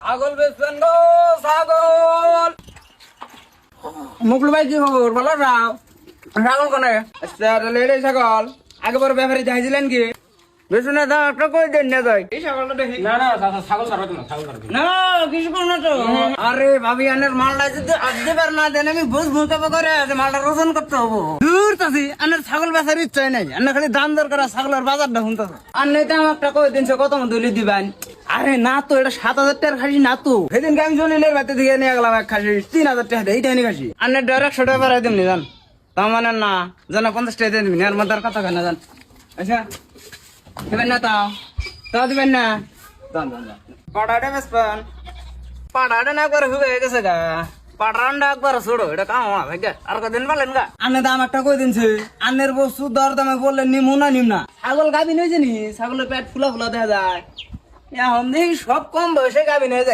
ছাগল বেচবেন গো ছাগল। মুকলু ভাই কি খবর ভালো রাও? ছাগল কোনে? আচ্ছা লেড়ে ছাগল আগে বড় ব্যাপারে যাইছিলেন কি? বেশি না দাম একটা কই দেন না যাই এই ছাগলটা দেখি। না না ছাগল ছাড়বে না, ছাগল ছাড়বে না কিছু করো না তো। আরে ভাবি আনের মালটা যদি আজকে বার না দেন আমি বুঝ মুখাপা করে মালটা ওজন করতে হবো। দূর তাছি আনের ছাগল বেচার ইচ্ছাই নাই, আন্না খালি দাম দরকার ছাগলের বাজারটা শুনতেছে। আর নেই দাম একটা কই দিনছে কত মধ্যে দিবেন? আরে না তো এটা 7,000 টাকার খাসি না তো। সেদিনকে আমি জলিলের বাড়িতে থেকে নিয়ে গেলাম এক খাসি 3,000 টাকা দিয়ে, এইটাই নি খাসি। আনের ডাইরেক্ট 100 টাকা বাড়াই দিমনি জান। তার মানে না জানা 50 টাকা দিয়ে দিবি আর মাদার কথা কেন জান? আচ্ছা দিবেন না তাও তাও দিবেন না। পাড়াটা বেসপান পাড়াটা না একবার হয়ে গেছে গা। পাড়ানটা একবার ছোড়ো এটা কাম আমার ভাগ্য আর কদিন বলেন গা। আনে দাম একটা কই দিনছে আনের বস্তু দর দামে বললেন নিমু না নিম না। ছাগল গাবিন হয়েছে নি, ছাগলের পেট ফুলা ফুলা দেখা যায়। এখন দেখি সব কম বয়সে গাবিন হয়ে যায়।